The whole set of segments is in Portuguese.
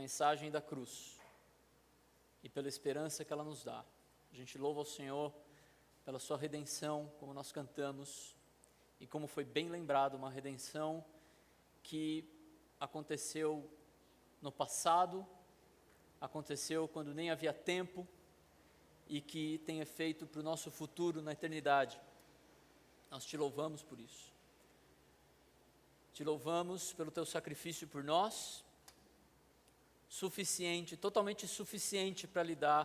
mensagem da cruz e pela esperança que ela nos dá. A gente louva ao Senhor pela sua redenção, como nós cantamos, e como foi bem lembrado, uma redenção que aconteceu no passado, aconteceu quando nem havia tempo, e que tem efeito para o nosso futuro na eternidade. Nós te louvamos por isso. Te louvamos pelo teu sacrifício por nós, suficiente, totalmente suficiente para lidar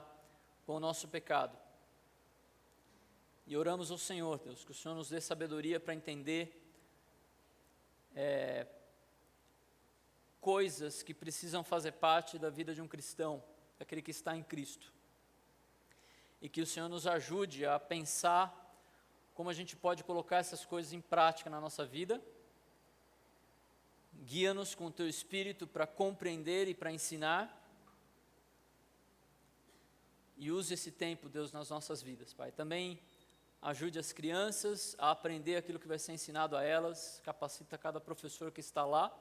com o nosso pecado. E oramos ao Senhor, Deus, que o Senhor nos dê sabedoria para entender coisas que precisam fazer parte da vida de um cristão, daquele que está em Cristo. E que o Senhor nos ajude a pensar como a gente pode colocar essas coisas em prática na nossa vida. Guia-nos com o teu Espírito para compreender e para ensinar. E use esse tempo, Deus, nas nossas vidas, Pai. Também ajude as crianças a aprender aquilo que vai ser ensinado a elas. Capacita cada professor que está lá.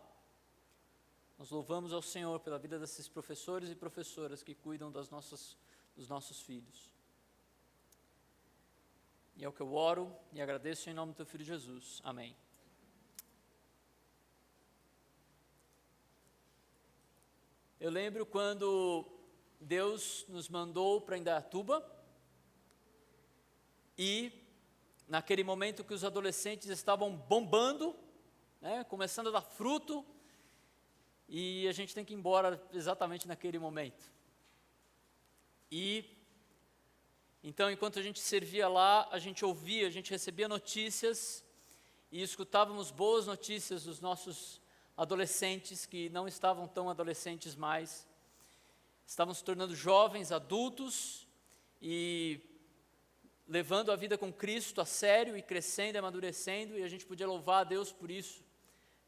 Nós louvamos ao Senhor pela vida desses professores e professoras que cuidam dos nossos filhos. E é o que eu oro e agradeço em nome do teu Filho Jesus. Amém. Eu lembro quando Deus nos mandou para Indaiatuba e naquele momento que os adolescentes estavam bombando, começando a dar fruto, e a gente tem que ir embora exatamente naquele momento. E então, enquanto a gente servia lá, a gente ouvia, a gente recebia notícias e escutávamos boas notícias dos nossos adolescentes que não estavam tão adolescentes mais, estavam se tornando jovens, adultos e levando a vida com Cristo a sério e crescendo e amadurecendo, e a gente podia louvar a Deus por isso,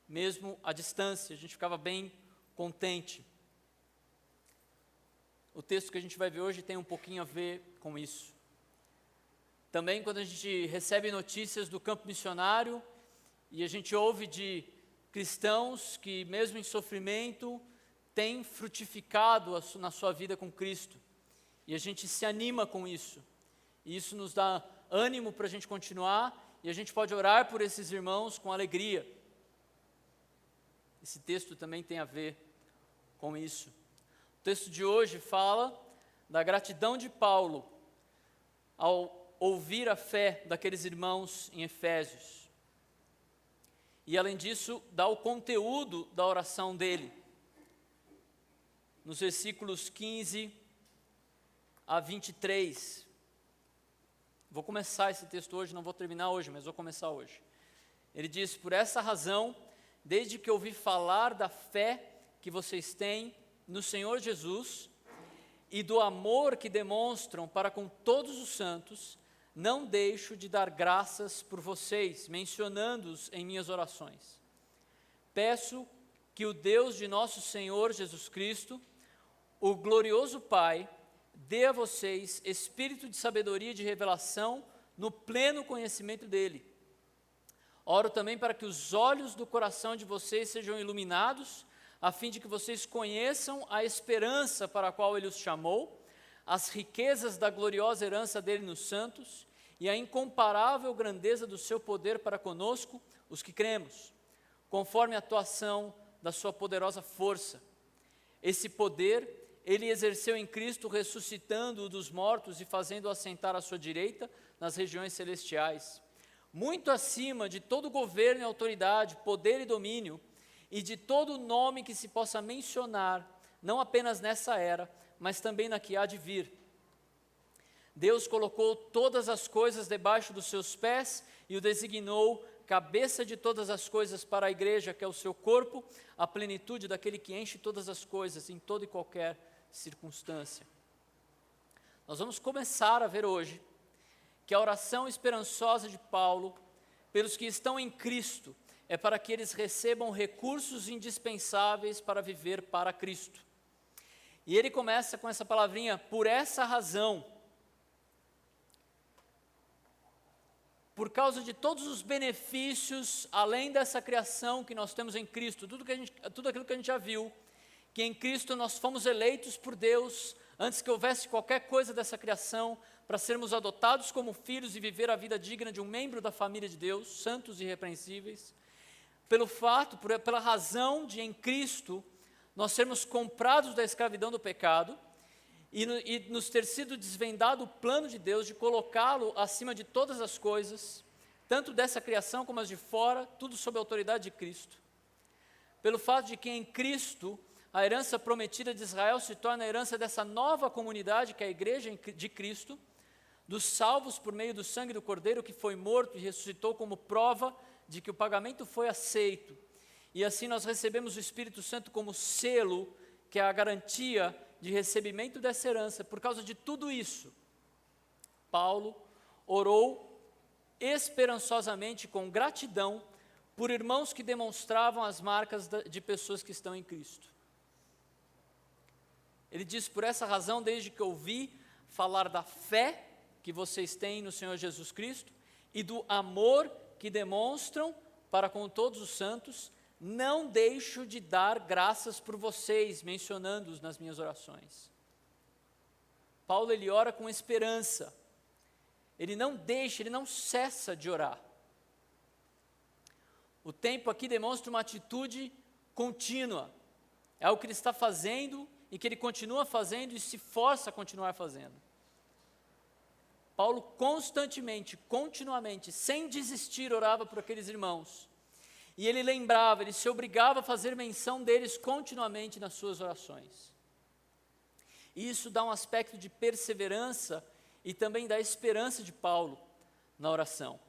mesmo à distância, a gente ficava bem contente. O texto que a gente vai ver hoje tem um pouquinho a ver com isso. Também quando a gente recebe notícias do campo missionário e a gente ouve de cristãos que mesmo em sofrimento têm frutificado na sua vida com Cristo. E a gente se anima com isso. E isso nos dá ânimo para a gente continuar e a gente pode orar por esses irmãos com alegria. Esse texto também tem a ver com isso. O texto de hoje fala da gratidão de Paulo ao ouvir a fé daqueles irmãos em Efésios. E além disso, dá o conteúdo da oração dele. Nos versículos 15 a 23. Vou começar esse texto hoje, não vou terminar hoje, mas vou começar hoje. Ele diz: por essa razão, desde que ouvi falar da fé que vocês têm no Senhor Jesus e do amor que demonstram para com todos os santos, não deixo de dar graças por vocês, mencionando-os em minhas orações. Peço que o Deus de nosso Senhor Jesus Cristo, o glorioso Pai, dê a vocês espírito de sabedoria e de revelação no pleno conhecimento dele. Oro também para que os olhos do coração de vocês sejam iluminados, a fim de que vocês conheçam a esperança para a qual ele os chamou, as riquezas da gloriosa herança dele nos santos e a incomparável grandeza do seu poder para conosco, os que cremos, conforme a atuação da sua poderosa força. Esse poder ele exerceu em Cristo, ressuscitando-o dos mortos e fazendo-o assentar à sua direita nas regiões celestiais, muito acima de todo governo e autoridade, poder e domínio, e de todo nome que se possa mencionar, não apenas nessa era, mas também na que há de vir. Deus colocou todas as coisas debaixo dos seus pés e o designou cabeça de todas as coisas para a igreja, que é o seu corpo, a plenitude daquele que enche todas as coisas em toda e qualquer circunstância. Nós vamos começar a ver hoje que a oração esperançosa de Paulo pelos que estão em Cristo é para que eles recebam recursos indispensáveis para viver para Cristo. E ele começa com essa palavrinha, por essa razão. Por causa de todos os benefícios, além dessa criação que nós temos em Cristo, tudo aquilo que a gente já viu, que em Cristo nós fomos eleitos por Deus, antes que houvesse qualquer coisa dessa criação, para sermos adotados como filhos e viver a vida digna de um membro da família de Deus, santos e irrepreensíveis, pela razão de em Cristo nós sermos comprados da escravidão do pecado e nos ter sido desvendado o plano de Deus de colocá-lo acima de todas as coisas, tanto dessa criação como as de fora, tudo sob a autoridade de Cristo. Pelo fato de que em Cristo a herança prometida de Israel se torna a herança dessa nova comunidade que é a igreja de Cristo, dos salvos por meio do sangue do Cordeiro que foi morto e ressuscitou como prova de que o pagamento foi aceito. E assim nós recebemos o Espírito Santo como selo, que é a garantia de recebimento dessa herança. Por causa de tudo isso, Paulo orou esperançosamente, com gratidão, por irmãos que demonstravam as marcas de pessoas que estão em Cristo. Ele diz: por essa razão, desde que ouvi falar da fé que vocês têm no Senhor Jesus Cristo e do amor que demonstram para com todos os santos, não deixo de dar graças por vocês, mencionando-os nas minhas orações. Paulo, ele ora com esperança, ele não cessa de orar. O tempo aqui demonstra uma atitude contínua, é o que ele está fazendo e que ele continua fazendo e se força a continuar fazendo. Paulo constantemente, continuamente, sem desistir, orava por aqueles irmãos. E ele lembrava, ele se obrigava a fazer menção deles continuamente nas suas orações. E isso dá um aspecto de perseverança e também da esperança de Paulo na oração.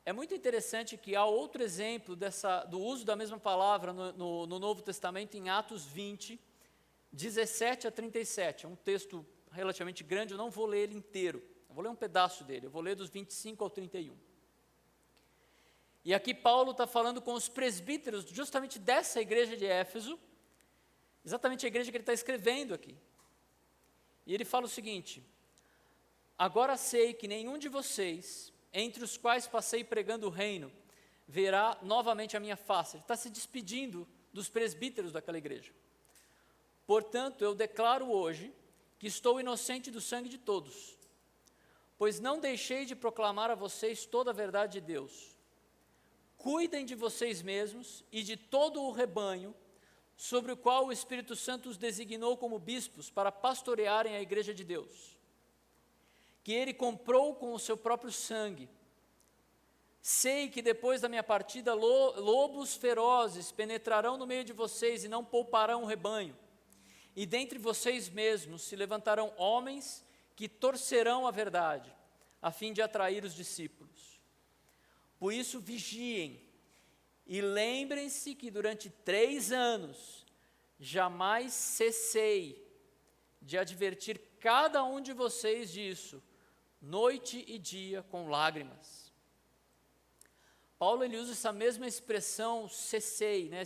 É muito interessante que há outro exemplo do uso da mesma palavra no Novo Testamento, em Atos 20, 17 a 37. É um texto relativamente grande, eu não vou ler ele inteiro, eu vou ler um pedaço dele, eu vou ler dos 25 ao 31. E aqui Paulo está falando com os presbíteros justamente dessa igreja de Éfeso, exatamente a igreja que ele está escrevendo aqui. E ele fala o seguinte: agora sei que nenhum de vocês, entre os quais passei pregando o reino, verá novamente a minha face. Ele está se despedindo dos presbíteros daquela igreja. Portanto, eu declaro hoje que estou inocente do sangue de todos, pois não deixei de proclamar a vocês toda a verdade de Deus. Cuidem de vocês mesmos e de todo o rebanho, sobre o qual o Espírito Santo os designou como bispos para pastorearem a igreja de Deus, que ele comprou com o seu próprio sangue. Sei que depois da minha partida, lobos ferozes penetrarão no meio de vocês e não pouparão o rebanho. E dentre vocês mesmos se levantarão homens que torcerão a verdade, a fim de atrair os discípulos. Por isso vigiem, e lembrem-se que durante 3 anos jamais cessei de advertir cada um de vocês disso, noite e dia com lágrimas. Paulo, ele usa essa mesma expressão, cessei, né?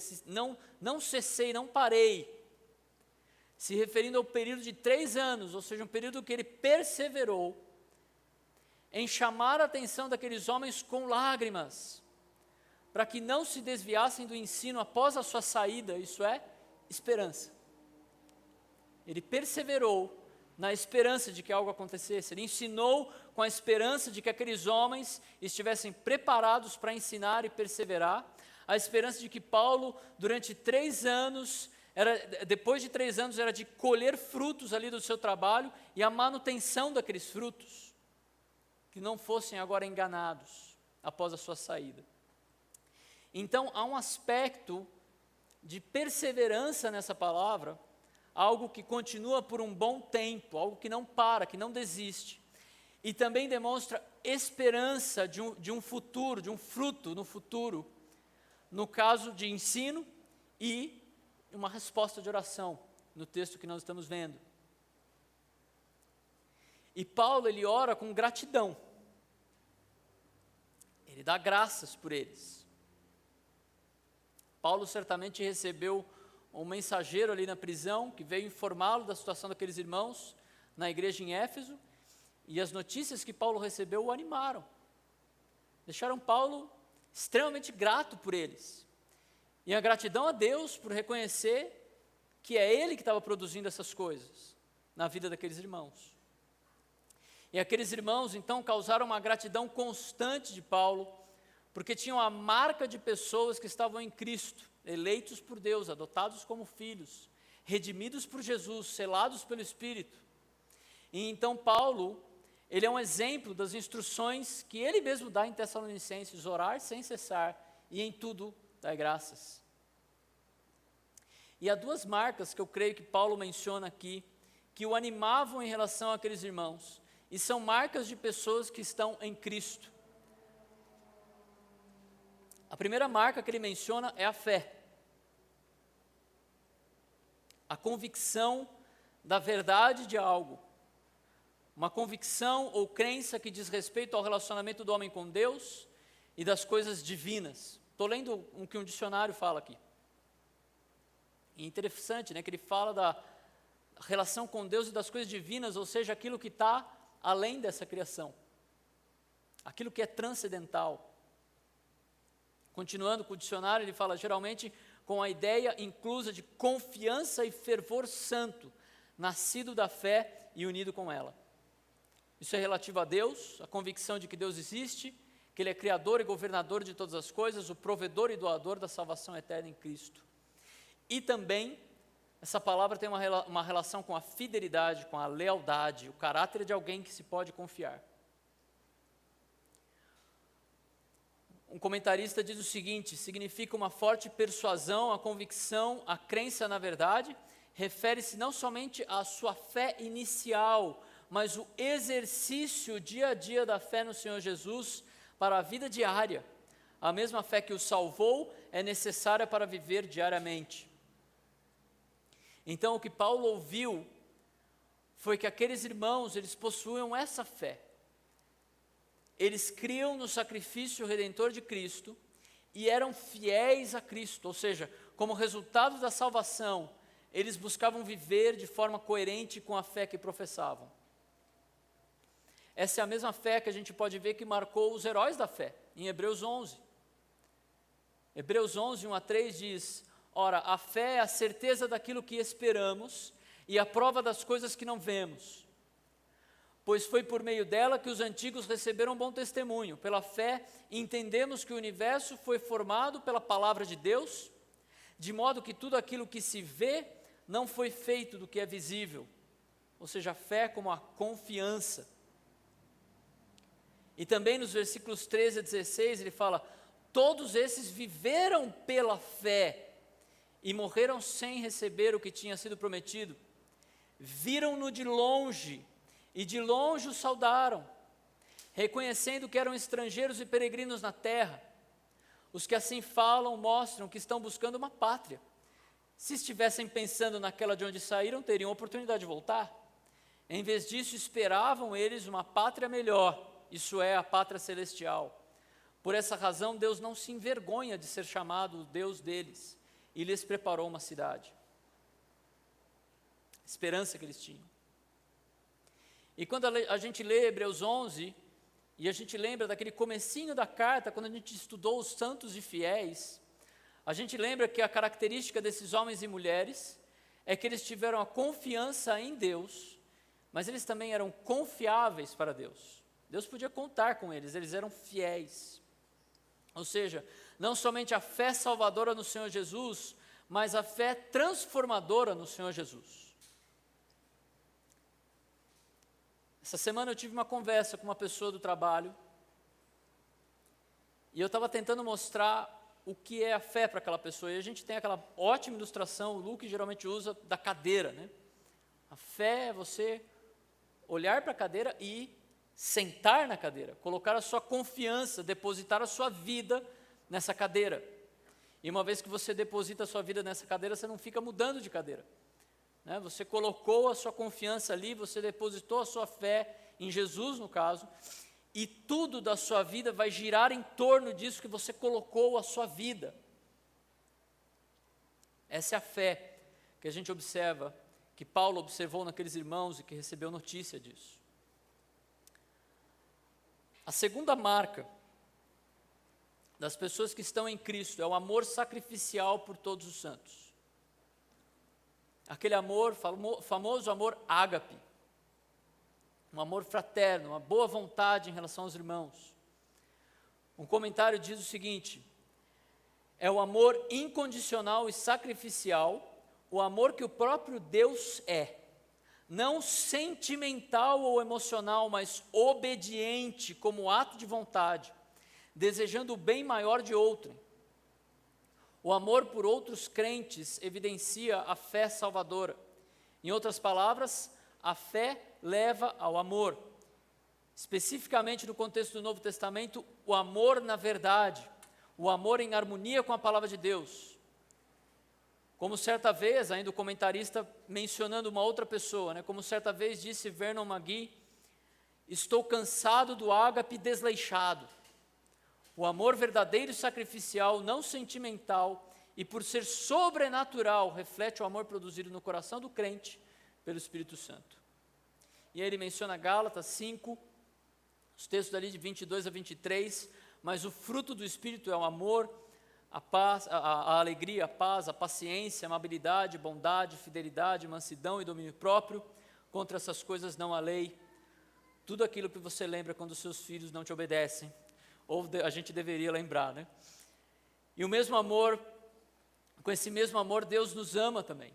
Não cessei, não parei, se referindo ao período de 3 anos, ou seja, um período que ele perseverou em chamar a atenção daqueles homens com lágrimas, para que não se desviassem do ensino após a sua saída, isso é, esperança. Ele perseverou na esperança de que algo acontecesse, ele ensinou com a esperança de que aqueles homens estivessem preparados para ensinar e perseverar, a esperança de que Paulo, durante 3 anos, depois de 3 anos, era de colher frutos ali do seu trabalho e a manutenção daqueles frutos, que não fossem agora enganados após a sua saída. Então, há um aspecto de perseverança nessa palavra, algo que continua por um bom tempo, algo que não para, que não desiste, e também demonstra esperança de um futuro, de um fruto no futuro, no caso de ensino e uma resposta de oração, no texto que nós estamos vendo. E Paulo, ele ora com gratidão, ele dá graças por eles. Paulo certamente recebeu um mensageiro ali na prisão, que veio informá-lo da situação daqueles irmãos na igreja em Éfeso, e as notícias que Paulo recebeu o animaram, deixaram Paulo extremamente grato por eles. E a gratidão a Deus por reconhecer que é Ele que estava produzindo essas coisas na vida daqueles irmãos. E aqueles irmãos, então, causaram uma gratidão constante de Paulo, porque tinham a marca de pessoas que estavam em Cristo, eleitos por Deus, adotados como filhos, redimidos por Jesus, selados pelo Espírito. E então Paulo, ele é um exemplo das instruções que ele mesmo dá em Tessalonicenses: orar sem cessar e em tudo dar graças. E há duas marcas que eu creio que Paulo menciona aqui, que o animavam em relação àqueles irmãos, e são marcas de pessoas que estão em Cristo. A primeira marca que ele menciona é a fé. A convicção da verdade de algo. Uma convicção ou crença que diz respeito ao relacionamento do homem com Deus e das coisas divinas. Estou lendo o que um dicionário fala aqui. E interessante, né, que ele fala da relação com Deus e das coisas divinas, ou seja, aquilo que está além dessa criação. Aquilo que é transcendental. Continuando com o dicionário, ele fala geralmente com a ideia inclusa de confiança e fervor santo, nascido da fé e unido com ela. Isso é relativo a Deus, a convicção de que Deus existe, que Ele é criador e governador de todas as coisas, o provedor e doador da salvação eterna em Cristo. E também, essa palavra tem uma relação com a fidelidade, com a lealdade, o caráter de alguém que se pode confiar. Um comentarista diz o seguinte: significa uma forte persuasão, a convicção, a crença na verdade, refere-se não somente à sua fé inicial, mas o exercício dia a dia da fé no Senhor Jesus para a vida diária. A mesma fé que o salvou é necessária para viver diariamente. Então, o que Paulo ouviu foi que aqueles irmãos, eles possuíam essa fé. Eles criam no sacrifício redentor de Cristo e eram fiéis a Cristo, ou seja, como resultado da salvação, eles buscavam viver de forma coerente com a fé que professavam. Essa é a mesma fé que a gente pode ver que marcou os heróis da fé, em Hebreus 11. Hebreus 11, 1-3 diz: ora, a fé é a certeza daquilo que esperamos e a prova das coisas que não vemos. Pois foi por meio dela que os antigos receberam bom testemunho. Pela fé, entendemos que o universo foi formado pela palavra de Deus, de modo que tudo aquilo que se vê não foi feito do que é visível. Ou seja, a fé como a confiança. E também nos versículos 13-16 ele fala: todos esses viveram pela fé e morreram sem receber o que tinha sido prometido. Viram-no de longe e de longe o saudaram, reconhecendo que eram estrangeiros e peregrinos na terra. Os que assim falam mostram que estão buscando uma pátria. Se estivessem pensando naquela de onde saíram, teriam oportunidade de voltar. Em vez disso, esperavam eles uma pátria melhor, isso é, a pátria celestial. Por essa razão, Deus não se envergonha de ser chamado o Deus deles, e lhes preparou uma cidade. Esperança que eles tinham. E quando a gente lê Hebreus 11, e a gente lembra daquele comecinho da carta, quando a gente estudou os santos e fiéis, a gente lembra que a característica desses homens e mulheres é que eles tiveram a confiança em Deus, mas eles também eram confiáveis para Deus. Deus podia contar com eles, eles eram fiéis. Ou seja, não somente a fé salvadora no Senhor Jesus, mas a fé transformadora no Senhor Jesus. Essa semana eu tive uma conversa com uma pessoa do trabalho, e eu estava tentando mostrar o que é a fé para aquela pessoa, e a gente tem aquela ótima ilustração, o Luke geralmente usa, da cadeira, né? A fé é você olhar para a cadeira e sentar na cadeira, colocar a sua confiança, depositar a sua vida nessa cadeira. E uma vez que você deposita a sua vida nessa cadeira, você não fica mudando de cadeira, né? Você colocou a sua confiança ali, você depositou a sua fé em Jesus, no caso, e tudo da sua vida vai girar em torno disso que você colocou a sua vida. Essa é a fé que a gente observa, que Paulo observou naqueles irmãos e que recebeu notícia disso. A segunda marca das pessoas que estão em Cristo é o amor sacrificial por todos os santos. Aquele amor, famoso amor ágape, um amor fraterno, uma boa vontade em relação aos irmãos. Um comentário diz o seguinte: é o amor incondicional e sacrificial, o amor que o próprio Deus é, não sentimental ou emocional, mas obediente como ato de vontade, desejando o bem maior de outrem. O amor por outros crentes evidencia a fé salvadora. Em outras palavras, a fé leva ao amor. Especificamente no contexto do Novo Testamento, o amor na verdade, o amor em harmonia com a palavra de Deus. Como certa vez, ainda o comentarista mencionando uma outra pessoa, como certa vez disse Vernon McGee, estou cansado do ágape desleixado. O amor verdadeiro e sacrificial, não sentimental, e por ser sobrenatural, reflete o amor produzido no coração do crente pelo Espírito Santo. E aí ele menciona Gálatas 5, os textos ali de 22 a 23, mas o fruto do Espírito é o amor, a paz, a alegria, a paz, a paciência, a amabilidade, bondade, fidelidade, mansidão e domínio próprio. Contra essas coisas não há lei. Tudo aquilo que você lembra quando seus filhos não te obedecem, ou a gente deveria lembrar, E o mesmo amor, com esse mesmo amor, Deus nos ama também.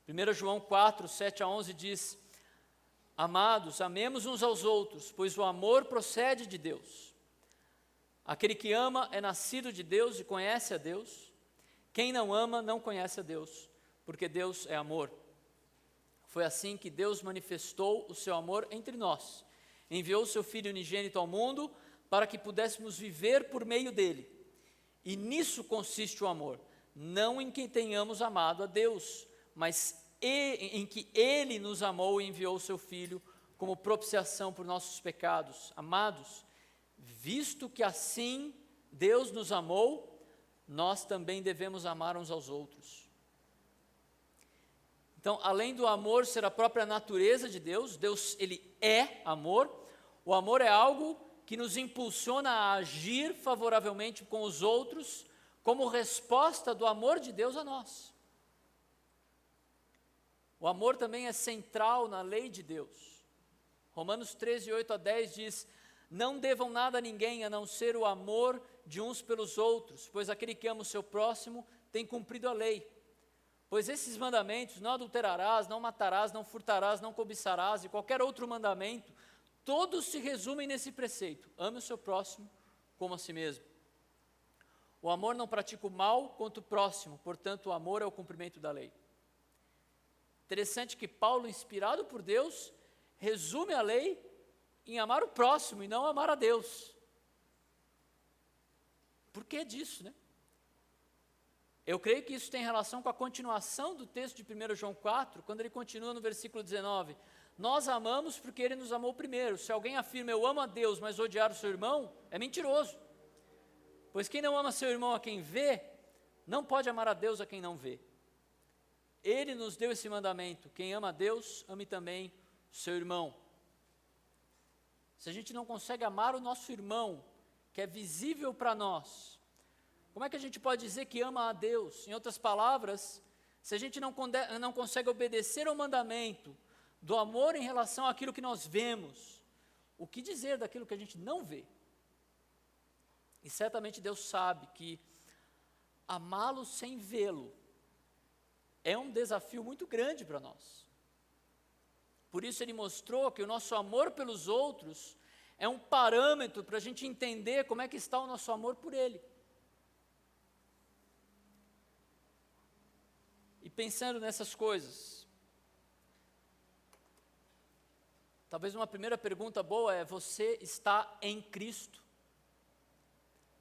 1 João 4, 7 a 11 diz: amados, amemos uns aos outros, pois o amor procede de Deus. Aquele que ama é nascido de Deus e conhece a Deus. Quem não ama não conhece a Deus, porque Deus é amor. Foi assim que Deus manifestou o seu amor entre nós. Enviou o seu Filho unigênito ao mundo para que pudéssemos viver por meio dele. E nisso consiste o amor, não em que tenhamos amado a Deus, mas em que ele nos amou e enviou o seu Filho como propiciação por nossos pecados. Amados, visto que assim Deus nos amou, nós também devemos amar uns aos outros. Então, além do amor ser a própria natureza de Deus, Deus ele é amor, o amor é algo que nos impulsiona a agir favoravelmente com os outros, como resposta do amor de Deus a nós. O amor também é central na lei de Deus. Romanos 13, 8 a 10 diz: não devam nada a ninguém a não ser o amor de uns pelos outros, pois aquele que ama o seu próximo tem cumprido a lei. Pois esses mandamentos, não adulterarás, não matarás, não furtarás, não cobiçarás, e qualquer outro mandamento, todos se resumem nesse preceito: ame o seu próximo como a si mesmo. O amor não pratica o mal contra o próximo, portanto o amor é o cumprimento da lei. Interessante que Paulo, inspirado por Deus, resume a lei em amar o próximo e não amar a Deus. Por que disso, Eu creio que isso tem relação com a continuação do texto de 1 João 4, quando ele continua no versículo 19. Nós amamos porque ele nos amou primeiro. Se alguém afirma eu amo a Deus, mas odiar o seu irmão, é mentiroso. Pois quem não ama seu irmão a quem vê, não pode amar a Deus a quem não vê. Ele nos deu esse mandamento: quem ama a Deus, ame também o seu irmão. Se a gente não consegue amar o nosso irmão, que é visível para nós, como é que a gente pode dizer que ama a Deus? Em outras palavras, se a gente não consegue obedecer ao mandamento do amor em relação àquilo que nós vemos, o que dizer daquilo que a gente não vê? E certamente Deus sabe que amá-lo sem vê-lo é um desafio muito grande para nós. Por isso ele mostrou que o nosso amor pelos outros é um parâmetro para a gente entender como é que está o nosso amor por ele. E pensando nessas coisas, talvez uma primeira pergunta boa é: você está em Cristo?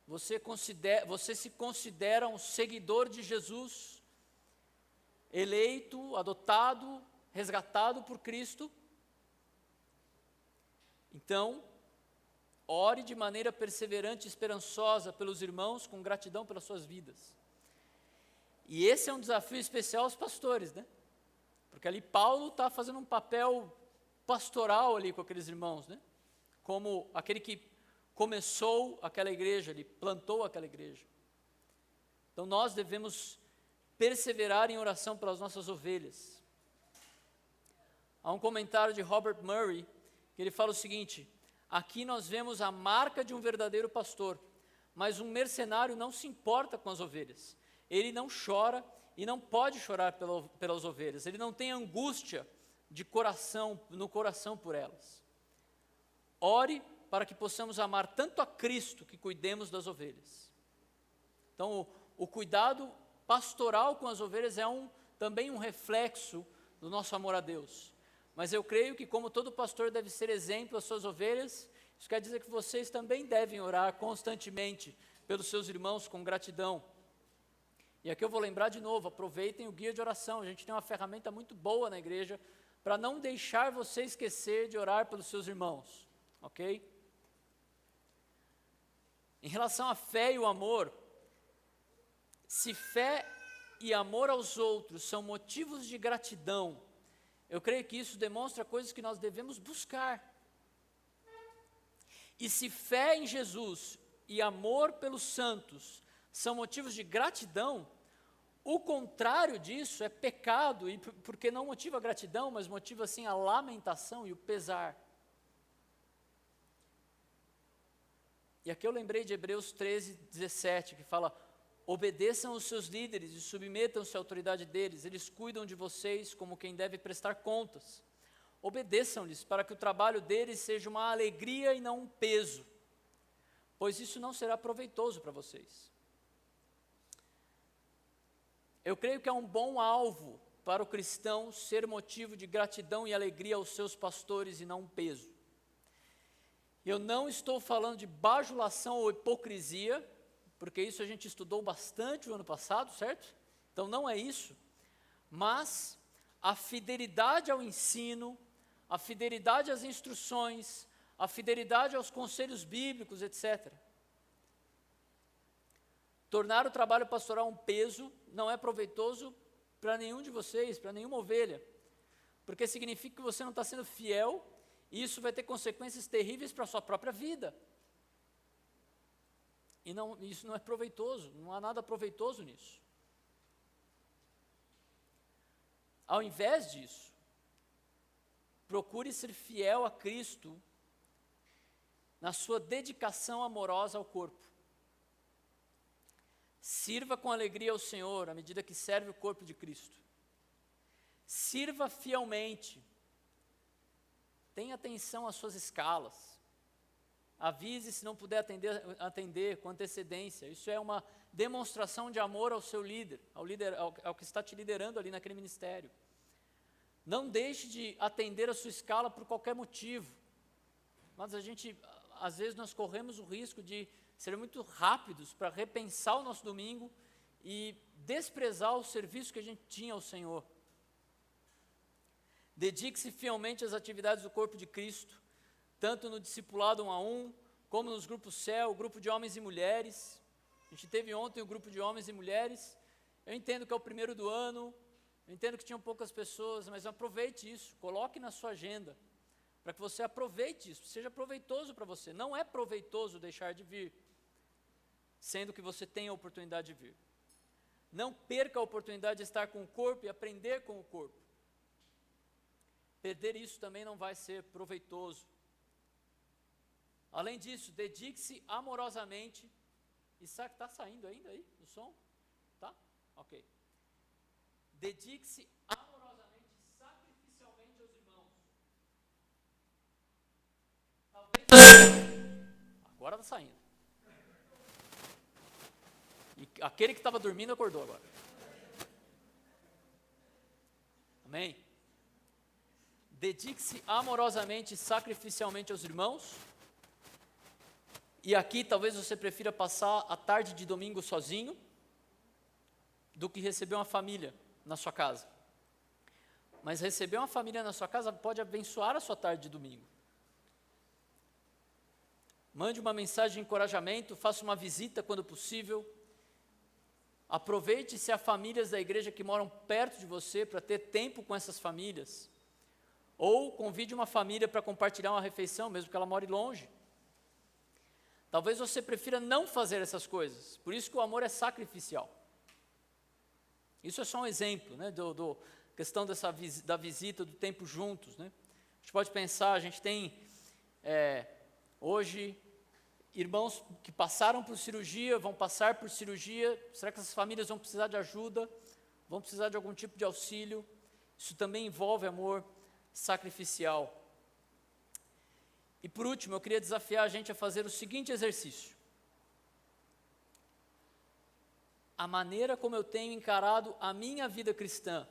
Você se considera um seguidor de Jesus, eleito, adotado, resgatado por Cristo? Então, ore de maneira perseverante e esperançosa pelos irmãos, com gratidão pelas suas vidas. E esse é um desafio especial aos pastores, Porque ali Paulo está fazendo um papel pastoral ali com aqueles irmãos, Como aquele que começou aquela igreja, ele plantou aquela igreja. Então nós devemos perseverar em oração pelas nossas ovelhas. Há um comentário de Robert Murray, que ele fala o seguinte: aqui nós vemos a marca de um verdadeiro pastor, mas um mercenário não se importa com as ovelhas. Ele não chora e não pode chorar pelas ovelhas. Ele não tem angústia no coração por elas. Ore para que possamos amar tanto a Cristo que cuidemos das ovelhas. Então, o cuidado pastoral com as ovelhas é também um reflexo do nosso amor a Deus. Mas eu creio que, como todo pastor deve ser exemplo às suas ovelhas, isso quer dizer que vocês também devem orar constantemente pelos seus irmãos com gratidão. E aqui eu vou lembrar de novo, aproveitem o guia de oração. A gente tem uma ferramenta muito boa na igreja para não deixar você esquecer de orar pelos seus irmãos, ok? Em relação à fé e o amor, se fé e amor aos outros são motivos de gratidão, eu creio que isso demonstra coisas que nós devemos buscar. E se fé em Jesus e amor pelos santos são motivos de gratidão, o contrário disso é pecado, e porque não motiva a gratidão, mas motiva assim a lamentação e o pesar. E aqui eu lembrei de Hebreus 13, 17, que fala: obedeçam os seus líderes e submetam-se à autoridade deles, eles cuidam de vocês como quem deve prestar contas. Obedeçam-lhes para que o trabalho deles seja uma alegria e não um peso, pois isso não será proveitoso para vocês. Eu creio que é um bom alvo para o cristão ser motivo de gratidão e alegria aos seus pastores e não um peso. Eu não estou falando de bajulação ou hipocrisia, porque isso a gente estudou bastante o ano passado, certo? Então não é isso, mas a fidelidade ao ensino, a fidelidade às instruções, a fidelidade aos conselhos bíblicos, etc. Tornar o trabalho pastoral um peso não é proveitoso para nenhum de vocês, para nenhuma ovelha, porque significa que você não está sendo fiel, e isso vai ter consequências terríveis para a sua própria vida. E isso não é proveitoso, não há nada proveitoso nisso. Ao invés disso, procure ser fiel a Cristo na sua dedicação amorosa ao corpo. Sirva com alegria ao Senhor, à medida que serve o corpo de Cristo. Sirva fielmente. Tenha atenção às suas escalas. Avise se não puder atender com antecedência. Isso é uma demonstração de amor ao seu líder, ao que está te liderando ali naquele ministério. Não deixe de atender a sua escala por qualquer motivo. Mas às vezes nós corremos o risco de ser muito rápidos para repensar o nosso domingo e desprezar o serviço que a gente tinha ao Senhor. Dedique-se fielmente às atividades do corpo de Cristo, tanto no discipulado 1 a 1, como nos grupos céu, grupo de homens e mulheres. A gente teve ontem o grupo de homens e mulheres. Eu entendo que é o primeiro do ano, eu entendo que tinham poucas pessoas, mas aproveite isso, coloque na sua agenda, para que você aproveite isso, seja proveitoso para você. Não é proveitoso deixar de vir, sendo que você tem a oportunidade de vir. Não perca a oportunidade de estar com o corpo e aprender com o corpo. Perder isso também não vai ser proveitoso. Além disso, dedique-se amorosamente. Isaac, está saindo ainda aí o som? Tá? Ok. Dedique-se amorosamente, sacrificialmente aos irmãos. Agora está saindo. E aquele que estava dormindo acordou agora. Amém? Dedique-se amorosamente e sacrificialmente aos irmãos. E aqui talvez você prefira passar a tarde de domingo sozinho do que receber uma família na sua casa. Mas receber uma família na sua casa pode abençoar a sua tarde de domingo. Mande uma mensagem de encorajamento, faça uma visita quando possível. Aproveite se há famílias da igreja que moram perto de você para ter tempo com essas famílias. Ou convide uma família para compartilhar uma refeição, mesmo que ela more longe. Talvez você prefira não fazer essas coisas. Por isso que o amor é sacrificial. Isso é só um exemplo, né, do questão da visita, do tempo juntos, né? A gente pode pensar, a gente tem hoje irmãos que passaram por cirurgia, vão passar por cirurgia. Será que essas famílias vão precisar de ajuda? Vão precisar de algum tipo de auxílio? Isso também envolve amor sacrificial. E por último, eu queria desafiar a gente a fazer o seguinte exercício. A maneira como eu tenho encarado a minha vida cristã,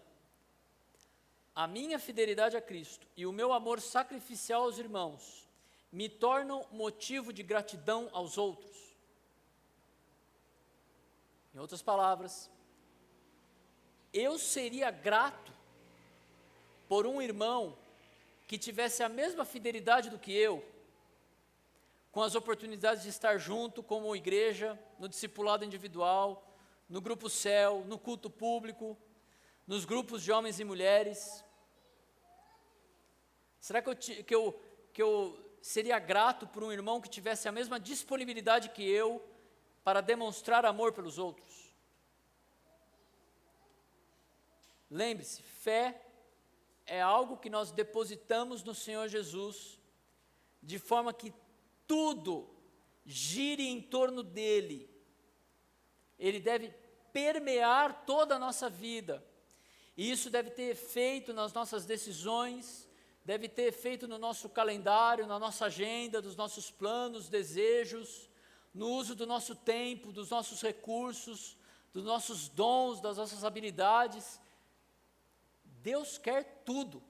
a minha fidelidade a Cristo e o meu amor sacrificial aos irmãos, me tornam motivo de gratidão aos outros. Em outras palavras, eu seria grato por um irmão que tivesse a mesma fidelidade do que eu, com as oportunidades de estar junto como igreja, no discipulado individual, no grupo céu, no culto público, nos grupos de homens e mulheres. Será que eu seria grato por um irmão que tivesse a mesma disponibilidade que eu para demonstrar amor pelos outros? Lembre-se, fé é algo que nós depositamos no Senhor Jesus, de forma que tudo gire em torno dele. Ele deve permear toda a nossa vida, e isso deve ter efeito nas nossas decisões, deve ter efeito no nosso calendário, na nossa agenda, dos nossos planos, desejos, no uso do nosso tempo, dos nossos recursos, dos nossos dons, das nossas habilidades. Deus quer tudo,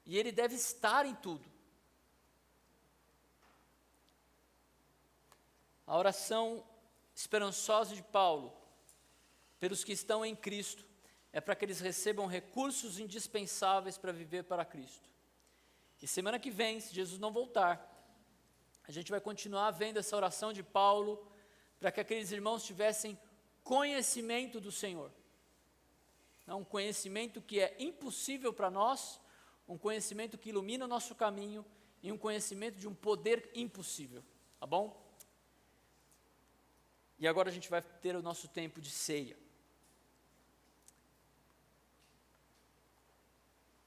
e Ele deve estar em tudo. A oração esperançosa de Paulo, pelos que estão em Cristo, é para que eles recebam recursos indispensáveis para viver para Cristo. E semana que vem, se Jesus não voltar, a gente vai continuar vendo essa oração de Paulo, para que aqueles irmãos tivessem conhecimento do Senhor. Um conhecimento que é impossível para nós, um conhecimento que ilumina o nosso caminho, e um conhecimento de um poder impossível, tá bom? E agora a gente vai ter o nosso tempo de ceia.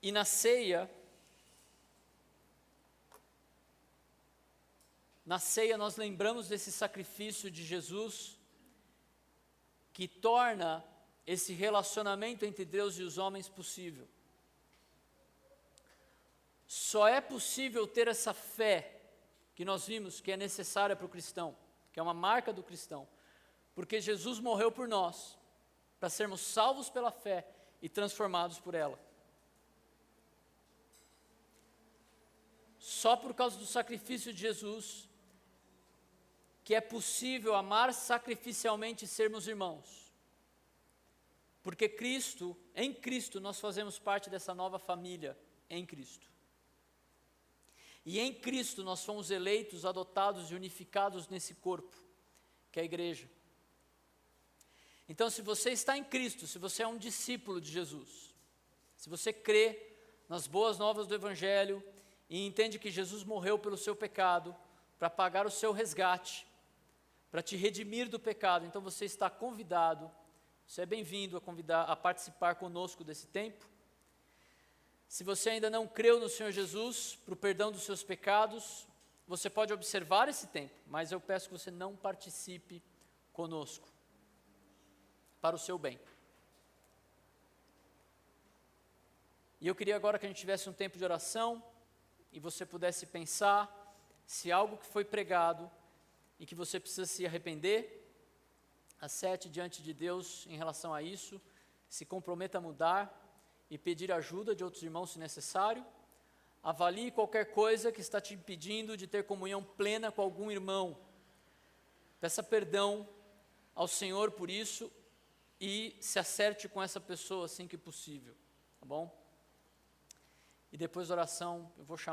E na ceia nós lembramos desse sacrifício de Jesus, que torna esse relacionamento entre Deus e os homens possível. Só é possível ter essa fé que nós vimos que é necessária para o cristão, que é uma marca do cristão, porque Jesus morreu por nós, para sermos salvos pela fé e transformados por ela. Só por causa do sacrifício de Jesus que é possível amar sacrificialmente e sermos irmãos. Porque em Cristo nós fazemos parte dessa nova família, em Cristo. E em Cristo nós fomos eleitos, adotados e unificados nesse corpo, que é a igreja. Então, se você está em Cristo, se você é um discípulo de Jesus, se você crê nas boas novas do Evangelho e entende que Jesus morreu pelo seu pecado, para pagar o seu resgate, para te redimir do pecado, então você está convidado, você é bem-vindo a participar conosco desse tempo. Se você ainda não creu no Senhor Jesus, para o perdão dos seus pecados, você pode observar esse tempo, mas eu peço que você não participe conosco, para o seu bem. E eu queria agora que a gente tivesse um tempo de oração, e você pudesse pensar se algo que foi pregado, e que você precisa se arrepender, acerte diante de Deus em relação a isso, se comprometa a mudar, e pedir ajuda de outros irmãos se necessário. Avalie qualquer coisa que está te impedindo de ter comunhão plena com algum irmão. Peça perdão ao Senhor por isso e se acerte com essa pessoa assim que possível, tá bom? E depois da oração eu vou chamar